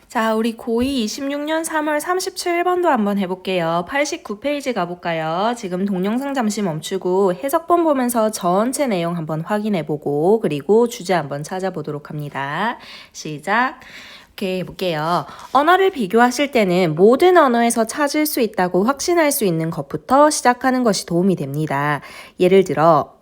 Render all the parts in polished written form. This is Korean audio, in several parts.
자, 우리 고2 26년 3월 37번도 한번 해볼게요. 89페이지 가볼까요? 지금 동영상 잠시 멈추고 해석본 보면서 전체 내용 한번 확인해보고 그리고 주제 한번 찾아보도록 합니다. 시작! 이렇게 해볼게요. 언어를 비교하실 때는 모든 언어에서 찾을 수 있다고 확신할 수 있는 것부터 시작하는 것이 도움이 됩니다. 예를 들어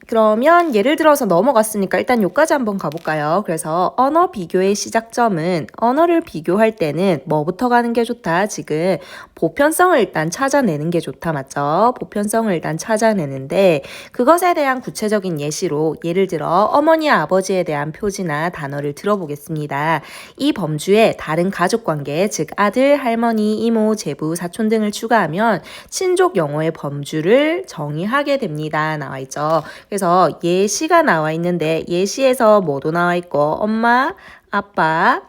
그러면 예를 들어서 넘어갔으니까 일단 요까지 한번 가볼까요? 그래서 언어 비교의 시작점은 언어를 비교할 때는 뭐부터 가는 게 좋다? 지금 보편성을 일단 찾아내는 게 좋다. 맞죠? 보편성을 일단 찾아내는데 그것에 대한 구체적인 예시로 예를 들어 어머니와 아버지에 대한 표지나 단어를 들어보겠습니다. 이 범주에 다른 가족관계, 즉 아들, 할머니, 이모, 제부, 사촌 등을 추가하면 친족 용어의 범주를 정의하게 됩니다. 나와 있죠. 그래서 예시가 나와 있는데 예시에서 뭐도 나와 있고 엄마, 아빠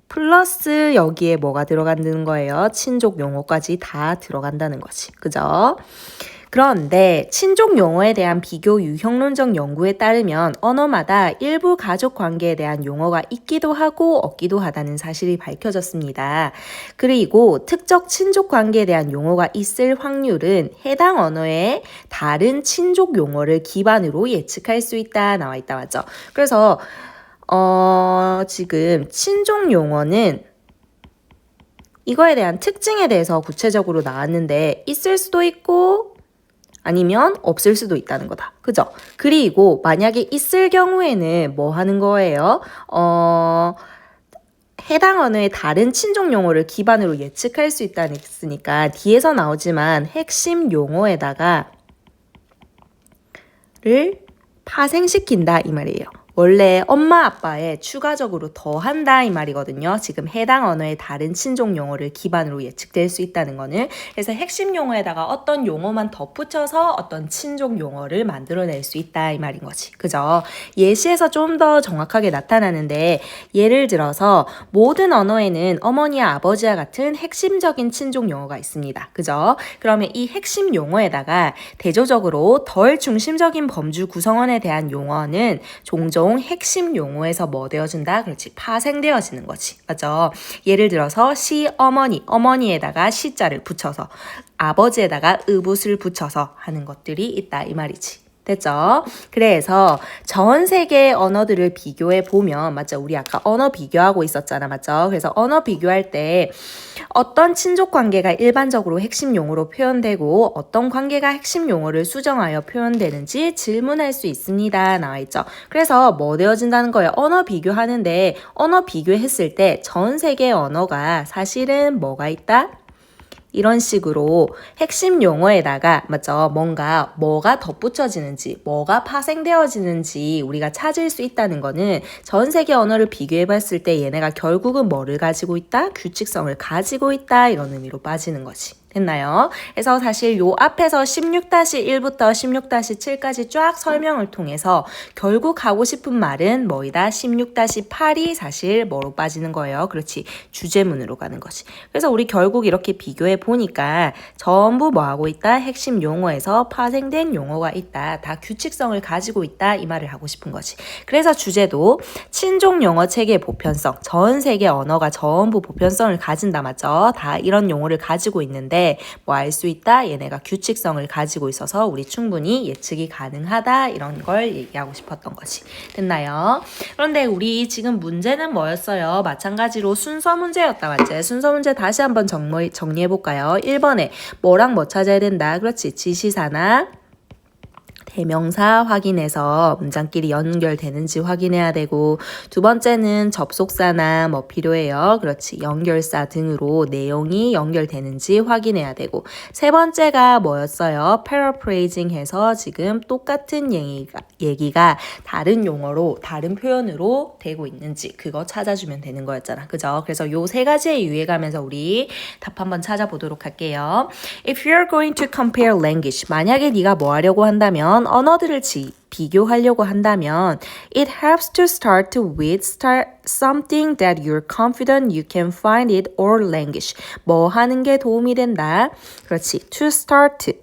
플러스 여기에 뭐가 들어간다는 거예요? 친족 용어까지 다 들어간다는 거지. 그죠? 그런데 친족 용어에 대한 비교 유형론적 연구에 따르면 언어마다 일부 가족 관계에 대한 용어가 있기도 하고 없기도 하다는 사실이 밝혀졌습니다. 그리고 특정 친족 관계에 대한 용어가 있을 확률은 해당 언어의 다른 친족 용어를 기반으로 예측할 수 있다 나와 있다 맞죠? 그래서 지금 친족 용어는 이거에 대한 특징에 대해서 구체적으로 나왔는데 있을 수도 있고 아니면 없을 수도 있다는 거다. 그죠? 그리고 만약에 있을 경우에는 뭐 하는 거예요? 해당 언어의 다른 친족 용어를 기반으로 예측할 수 있다는 했으니까 뒤에서 나오지만 핵심 용어에다가 를 파생시킨다 이 말이에요. 원래 엄마 아빠에 추가적으로 더한다 이 말이거든요. 지금 해당 언어의 다른 친족 용어를 기반으로 예측될 수 있다는 거는 그래서 핵심 용어에다가 어떤 용어만 덧붙여서 어떤 친족 용어를 만들어낼 수 있다 이 말인 거지. 그죠? 예시에서 좀 더 정확하게 나타나는데 예를 들어서 모든 언어에는 어머니와 아버지와 같은 핵심적인 친족 용어가 있습니다. 그죠? 그러면 이 핵심 용어에다가 대조적으로 덜 중심적인 범주 구성원에 대한 용어는 종종 핵심 용어에서 뭐 되어준다? 그렇지. 파생되어지는 거지. 맞죠? 예를 들어서 어머니에다가 시자를 붙여서 아버지에다가 의붓을 붙여서 하는 것들이 있다 이 말이지. 됐죠? 그래서 전 세계의 언어들을 비교해 보면 맞죠? 우리 아까 언어 비교하고 있었잖아. 맞죠? 그래서 언어 비교할 때 어떤 친족 관계가 일반적으로 핵심 용어로 표현되고 어떤 관계가 핵심 용어를 수정하여 표현되는지 질문할 수 있습니다. 나와 있죠. 그래서 뭐 되어진다는 거예요? 언어 비교하는데 언어 비교했을 때 전 세계 언어가 사실은 뭐가 있다? 이런 식으로 핵심 용어에다가 맞죠? 뭐가 덧붙여지는지 뭐가 파생되어지는지 우리가 찾을 수 있다는 거는 전 세계 언어를 비교해 봤을 때 얘네가 결국은 뭐를 가지고 있다? 규칙성을 가지고 있다 이런 의미로 빠지는 거지. 됐나요? 그래서 사실 요 앞에서 16-1부터 16-7까지 쫙 설명을 통해서 결국 하고 싶은 말은 뭐이다? 16-8이 사실 뭐로 빠지는 거예요? 그렇지. 주제문으로 가는 거지. 그래서 우리 결국 이렇게 비교해 보니까 전부 뭐 하고 있다? 핵심 용어에서 파생된 용어가 있다. 다 규칙성을 가지고 있다. 이 말을 하고 싶은 거지. 그래서 주제도 친족 용어 체계의 보편성. 전 세계 언어가 전부 보편성을 가진다. 맞죠? 다 이런 용어를 가지고 있는데 뭐 알 수 있다? 얘네가 규칙성을 가지고 있어서 우리 충분히 예측이 가능하다 이런 걸 얘기하고 싶었던 거지. 됐나요? 그런데 우리 지금 문제는 뭐였어요? 마찬가지로 순서 문제였다. 맞지? 순서 문제 다시 한번 정리해볼까요? 1번에 뭐랑 뭐 찾아야 된다? 그렇지. 지시사나 대명사 확인해서 문장끼리 연결되는지 확인해야 되고 두 번째는 접속사나 뭐 필요해요. 그렇지. 연결사 등으로 내용이 연결되는지 확인해야 되고 세 번째가 뭐였어요? paraphrasing 해서 지금 똑같은 얘기가 다른 용어로 다른 표현으로 되고 있는지 그거 찾아주면 되는 거였잖아. 그죠? 그래서 요 세 가지에 유의해가면서 우리 답 한번 찾아보도록 할게요. If you're going to compare language 만약에 네가 뭐 하려고 한다면 언어들을 비교하려고 한다면 it helps to start with something that you're confident you can find it or language. 뭐 하는 게 도움이 된다. 그렇지. to start.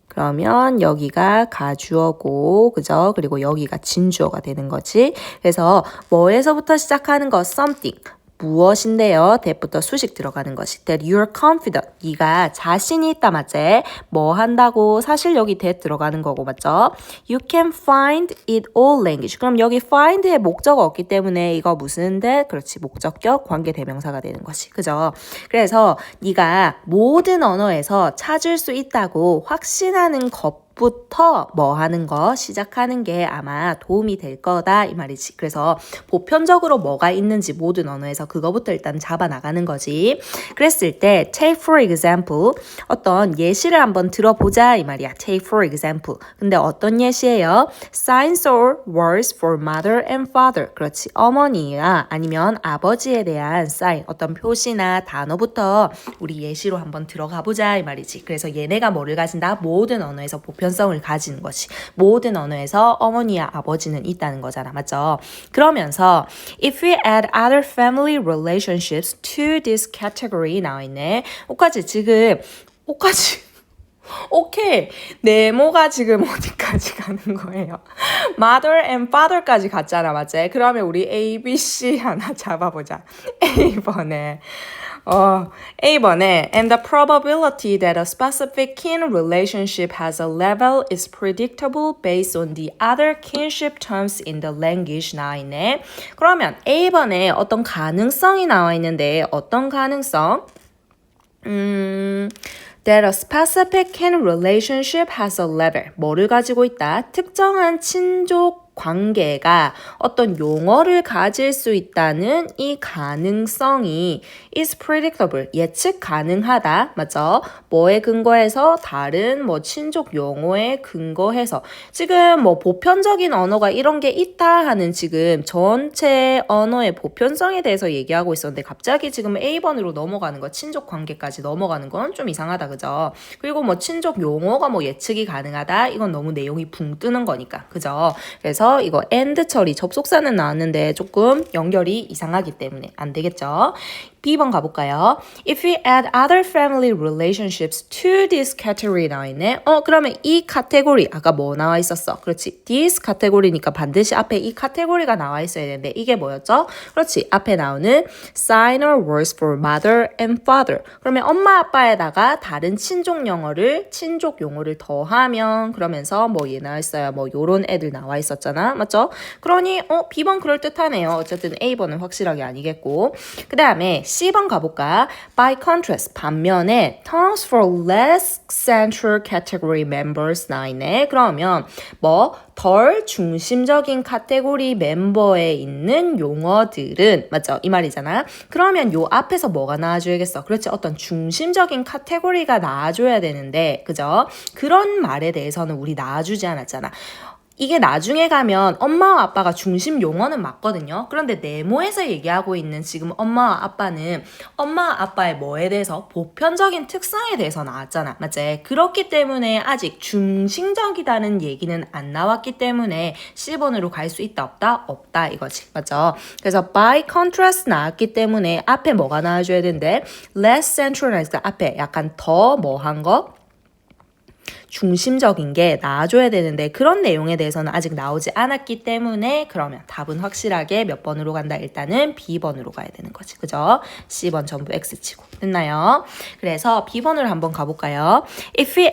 그러면 여기가 가주어고 그죠? 그리고 여기가 진주어가 되는 거지. 그래서 뭐에서부터 시작하는 거 something. 무엇인데요? that부터 수식 들어가는 것이 that you're confident. 네가 자신이 있다 맞지? 뭐 한다고? 사실 여기 that 들어가는 거고 맞죠? You can find it all language. 그럼 여기 find의 목적어 없기 때문에 이거 무슨 that? 그렇지. 목적격 관계 대명사가 되는 것이. 그죠? 그래서 네가 모든 언어에서 찾을 수 있다고 확신하는 것부터 뭐 하는 거 시작하는 게 아마 도움이 될 거다 이 말이지. 그래서 보편적으로 뭐가 있는지 모든 언어에서 그거부터 일단 잡아 나가는 거지. 그랬을 때 take for example 어떤 예시를 한번 들어보자 이 말이야. take for example. 근데 어떤 예시예요? signs or words for mother and father. 그렇지. 어머니야 아니면 아버지에 대한 sign 어떤 표시나 단어부터 우리 예시로 한번 들어가 보자 이 말이지. 그래서 얘네가 뭐를 가진다? 모든 언어에서 보편성을 가지는 것이. 모든 언어에서 어머니와 아버지는 있다는 거잖아. 맞죠? 그러면서 if we add other family relationships to this category 나와 있네. 옷까지 오케이. 네모가 지금 어디까지 가는 거예요? mother and father까지 갔잖아. 맞지? 그러면 우리 A, B, C 하나 잡아보자. A번에 and the probability that a specific kin relationship has a level is predictable based on the other kinship terms in the language 나와 있네. 그러면 A번에 어떤 가능성이 나와 있는데 어떤 가능성? That a specific kin relationship has a level. 뭐를 가지고 있다? 특정한 친족 관계가 어떤 용어를 가질 수 있다는 이 가능성이 is predictable. 예측 가능하다. 맞죠? 뭐에 근거해서? 다른 친족 용어에 근거해서. 지금 보편적인 언어가 이런 게 있다 하는 지금 전체 언어의 보편성에 대해서 얘기하고 있었는데 갑자기 지금 A번으로 넘어가는 거, 친족 관계까지 넘어가는 건 좀 이상하다. 그죠? 그리고 친족 용어가 예측이 가능하다. 이건 너무 내용이 붕 뜨는 거니까. 그죠? 그래서 이거 and 처리 접속사는 나왔는데 조금 연결이 이상하기 때문에 안 되겠죠. B번 가볼까요? If we add other family relationships to this category 나와 있네. 그러면 이 카테고리 아까 뭐 나와 있었어? 그렇지. this 카테고리니까 반드시 앞에 이 카테고리가 나와 있어야 되는데 이게 뭐였죠? 그렇지. 앞에 나오는 sign or words for mother and father. 그러면 엄마 아빠에다가 다른 친족 용어를 더하면 그러면서 얘 나와 있어요. 요런 애들 나와 있었잖아. 맞죠? 그러니 B번 그럴듯하네요. 어쨌든 A번은 확실하게 아니겠고. 그 다음에 C번 가볼까? By contrast, 반면에 terms for less central category members 나와 있네. 그러면 덜 중심적인 카테고리 멤버에 있는 용어들은 맞죠? 이 말이잖아. 그러면 요 앞에서 뭐가 나와줘야겠어? 그렇지. 어떤 중심적인 카테고리가 나와줘야 되는데 그죠? 그런 말에 대해서는 우리 나와주지 않았잖아. 이게 나중에 가면 엄마와 아빠가 중심 용어는 맞거든요. 그런데 네모에서 얘기하고 있는 지금 엄마와 아빠는 엄마와 아빠의 뭐에 대해서 보편적인 특성에 대해서 나왔잖아. 맞지? 그렇기 때문에 아직 중심적이다는 얘기는 안 나왔기 때문에 C번으로 갈 수 있다 없다? 없다 이거지. 맞죠? 그래서 by contrast 나왔기 때문에 앞에 뭐가 나와줘야 되는데 less centralized 앞에 약간 더 뭐한 거? 중심적인 게 나와줘야 되는데 그런 내용에 대해서는 아직 나오지 않았기 때문에 그러면 답은 확실하게 몇 번으로 간다? 일단은 B번으로 가야 되는 거지. 그죠? C번 전부 X치고. 됐나요? 그래서 B번으로 한번 가볼까요? If we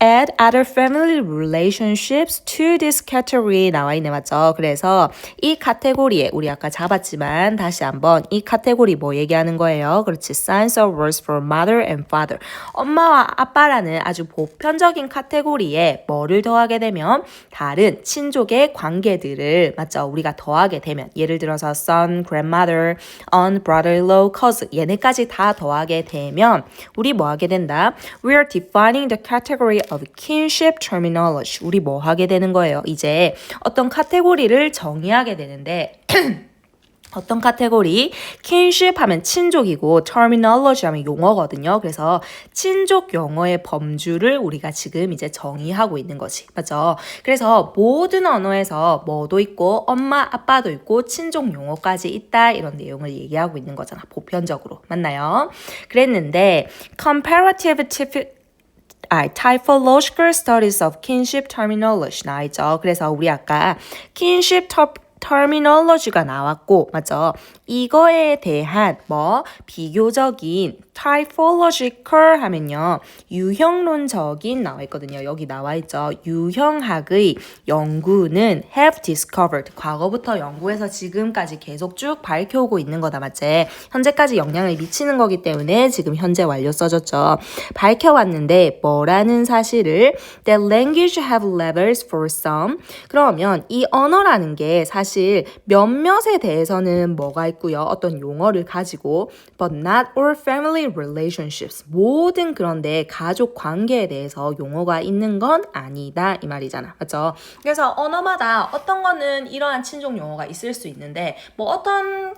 add other family relationships to this category 나와 있네. 맞죠? 그래서 이 카테고리에 우리 아까 잡았지만 다시 한번 이 카테고리 뭐 얘기하는 거예요? 그렇지. signs or words for mother and father. 엄마와 아빠라는 아주 보편적인 카테고리에 뭐를 더하게 되면 다른 친족의 관계들을 맞죠? 우리가 더하게 되면 예를 들어서 son, grandmother, aunt, brother-in-law, cousin 얘네까지 다 더하게 되면 우리 뭐 하게 된다? We are defining the category of kinship terminology. 우리 뭐 하게 되는 거예요? 이제 어떤 카테고리를 정의하게 되는데 어떤 카테고리? kinship 하면 친족이고 terminology 하면 용어거든요. 그래서 친족 용어의 범주를 우리가 지금 이제 정의하고 있는 거지. 맞죠? 그래서 모든 언어에서 뭐도 있고 엄마, 아빠도 있고 친족 용어까지 있다. 이런 내용을 얘기하고 있는 거잖아. 보편적으로. 맞나요? 그랬는데 comparative typological studies of kinship terminology 나와있죠. 그래서 우리 아까 kinship terminology가 나왔고 맞죠? 이거에 대한 비교적인 typological 하면요. 유형론적인 나와 있거든요. 여기 나와 있죠. 유형학의 연구는 have discovered. 과거부터 연구해서 지금까지 계속 쭉 밝혀오고 있는 거다. 맞지? 현재까지 영향을 미치는 거기 때문에 지금 현재 완료 써줬죠. 밝혀왔는데 뭐라는 사실을 that language have levels for some. 그러면 이 언어라는 게 사실 몇몇에 대해서는 뭐가 있고요. 어떤 용어를 가지고 but not all family relationships. 모든 그런데 가족 관계에 대해서 용어가 있는 건 아니다 이 말이잖아. 맞죠? 그래서 언어마다 어떤 거는 이러한 친족 용어가 있을 수 있는데 어떤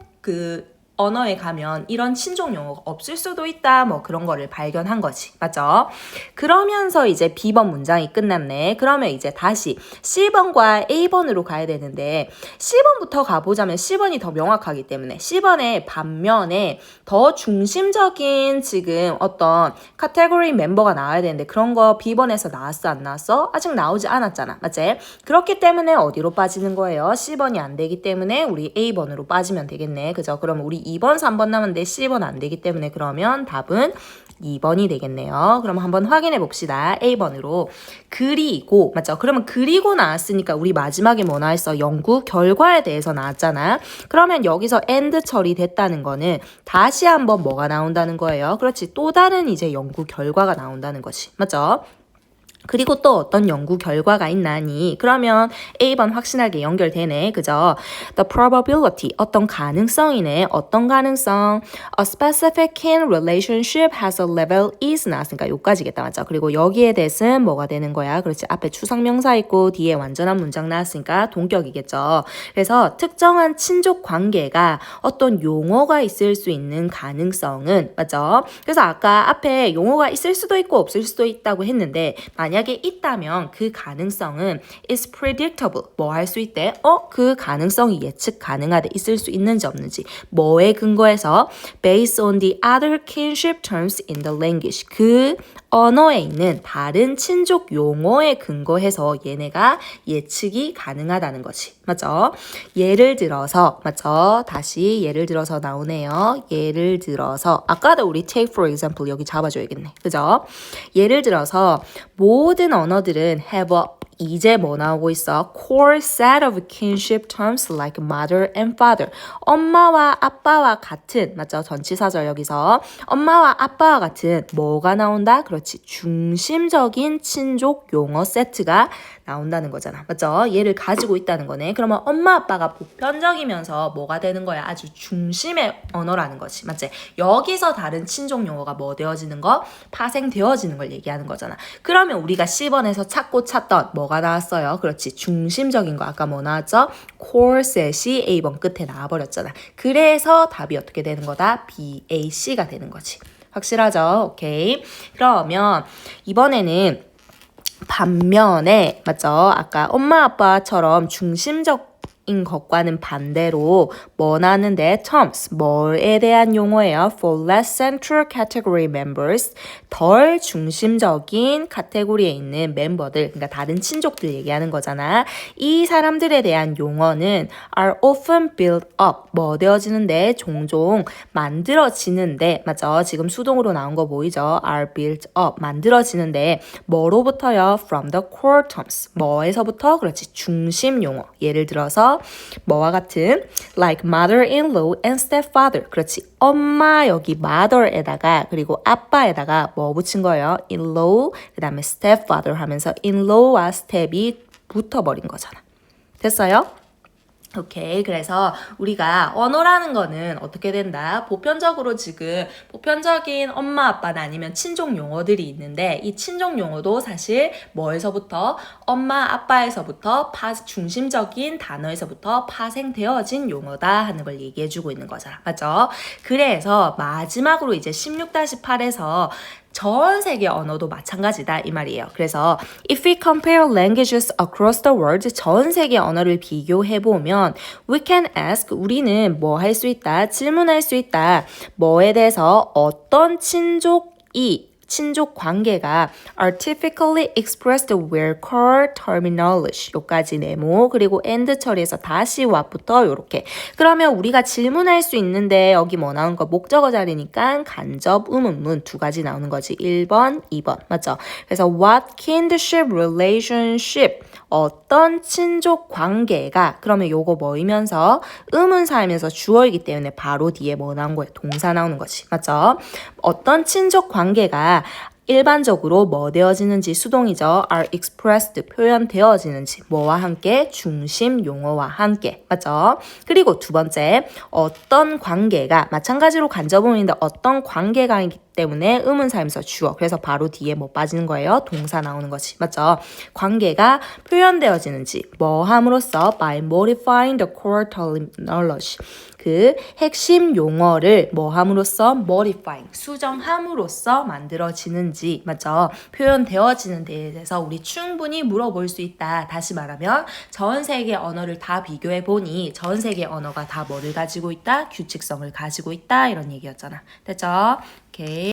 언어에 가면 이런 친족 용어가 없을 수도 있다 그런 거를 발견한 거지. 맞죠? 그러면서 이제 B번 문장이 끝났네. 그러면 이제 다시 C번과 A번으로 가야 되는데 C번부터 가보자면 C번이 더 명확하기 때문에 C번의 반면에 더 중심적인 지금 어떤 카테고리 멤버가 나와야 되는데 그런 거 B번에서 나왔어 안 나왔어? 아직 나오지 않았잖아. 맞지? 그렇기 때문에 어디로 빠지는 거예요? C번이 안 되기 때문에 우리 A번으로 빠지면 되겠네. 그죠? 그럼 우리 2번, 3번 남았는데 C번 안 되기 때문에 그러면 답은 2번이 되겠네요. 그럼 한번 확인해 봅시다. A번으로. 그리고, 맞죠? 그러면 그리고 나왔으니까 우리 마지막에 뭐 나왔어? 연구 결과에 대해서 나왔잖아. 그러면 여기서 and 처리됐다는 거는 다시 한번 뭐가 나온다는 거예요? 그렇지. 또 다른 이제 연구 결과가 나온다는 거지. 맞죠? 그리고 또 어떤 연구 결과가 있나니? 그러면 A번 확실하게 연결되네. 그죠? The probability, 어떤 가능성이네. 어떤 가능성? A specific kin relationship has a level is 나왔으니까 요까지겠다. 맞죠? 그리고 여기에 대해서는 뭐가 되는 거야? 그렇지. 앞에 추상명사 있고 뒤에 완전한 문장 나왔으니까 동격이겠죠. 그래서 특정한 친족 관계가 어떤 용어가 있을 수 있는 가능성은 맞죠? 그래서 아까 앞에 용어가 있을 수도 있고 없을 수도 있다고 했는데 만약에 있다면 그 가능성은 is predictable. 뭐 할 수 있대? 그 가능성이 예측 가능하대. 있을 수 있는지 없는지. 뭐에 근거해서? Based on the other kinship terms in the language. 그 언어에 있는 다른 친족 용어에 근거해서 얘네가 예측이 가능하다는 거지. 맞죠? 예를 들어서, 맞죠? 다시 예를 들어서 나오네요. 예를 들어서, 아까도 우리 take for example 여기 잡아줘야겠네. 그죠? 예를 들어서, 모든 언어들은 have a 이제 뭐 나오고 있어? Core set of kinship terms like mother and father. 엄마와 아빠와 같은, 맞죠? 전치사절 여기서. 엄마와 아빠와 같은 뭐가 나온다? 그렇지. 중심적인 친족 용어 세트가 나온다는 거잖아. 맞죠? 얘를 가지고 있다는 거네. 그러면 엄마 아빠가 보편적이면서 뭐가 되는 거야? 아주 중심의 언어라는 거지. 맞지? 여기서 다른 친족 용어가 뭐 되어지는 거? 파생되어지는 걸 얘기하는 거잖아. 그러면 우리가 10번에서 찾던 뭐가 나왔어요? 그렇지. 중심적인 거 아까 뭐 나왔죠? core set이 A번 끝에 나와버렸잖아. 그래서 답이 어떻게 되는 거다? B, A, C가 되는 거지. 확실하죠? 오케이. 그러면 이번에는 반면에 맞죠? 아까 엄마 아빠처럼 중심적인 것과는 반대로 뭐 나왔는데 terms 뭐에 대한 용어예요? For less central category members 덜 중심적인 카테고리에 있는 멤버들 그러니까 다른 친족들 얘기하는 거잖아. 이 사람들에 대한 용어는 are often built up 뭐 되어지는데 종종 만들어지는데 맞죠? 지금 수동으로 나온 거 보이죠? are built up 만들어지는데 뭐로부터요? From the core terms 뭐에서부터? 그렇지 중심 용어 예를 들어서 뭐와 같은 like mother-in-law and stepfather 그렇지 엄마 여기 mother에다가 그리고 아빠에다가 뭐 붙인 거예요? in-law 그 다음에 stepfather 하면서 in-law와 step이 붙어버린 거잖아. 됐어요? 오케이. 그래서 우리가 언어라는 거는 어떻게 된다? 보편적으로 지금 보편적인 엄마 아빠나 아니면 친족 용어들이 있는데 이 친족 용어도 사실 뭐에서부터 엄마 아빠에서부터 중심적인 단어에서부터 파생되어진 용어다 하는 걸 얘기해주고 있는 거잖아. 맞죠? 그래서 마지막으로 이제 16-8에서 전 세계 언어도 마찬가지다 이 말이에요. 그래서 if we compare languages across the world 전 세계 언어를 비교해 보면 we can ask 우리는 뭐 할 수 있다 질문할 수 있다 뭐에 대해서 어떤 친족이 친족 관계가 are typically expressed where core terminology 요까지 네모 그리고 and 처리해서 다시 what부터 요렇게. 그러면 우리가 질문할 수 있는데 여기 뭐 나온 거 목적어 자리니까 간접 의문문 두 가지 나오는 거지. 1번, 2번. 맞죠? 그래서 what kinship relationship 어떤 친족 관계가 그러면 요거 뭐이면서 의문사이면서 주어이기 때문에 바로 뒤에 뭐 나온 거예요? 동사 나오는 거지. 맞죠? 어떤 친족 관계가 일반적으로 뭐 되어지는지 수동이죠. are expressed 표현되어지는지 뭐와 함께 중심 용어와 함께 맞죠? 그리고 두 번째 어떤 관계가 마찬가지로 간접음인데 어떤 관계가 있기 때문에 의문사이면서 주어 그래서 바로 뒤에 뭐 빠지는 거예요? 동사 나오는 거지 맞죠? 관계가 표현되어지는지 뭐 함으로써 by modifying the core terminology 그 핵심 용어를 뭐 함으로써 modifying 수정함으로써 만들어지는지 맞죠? 표현되어지는 데에 대해서 우리 충분히 물어볼 수 있다. 다시 말하면 전 세계 언어를 다 비교해 보니 전 세계 언어가 다 뭐를 가지고 있다? 규칙성을 가지고 있다 이런 얘기였잖아. 됐죠? 오케이.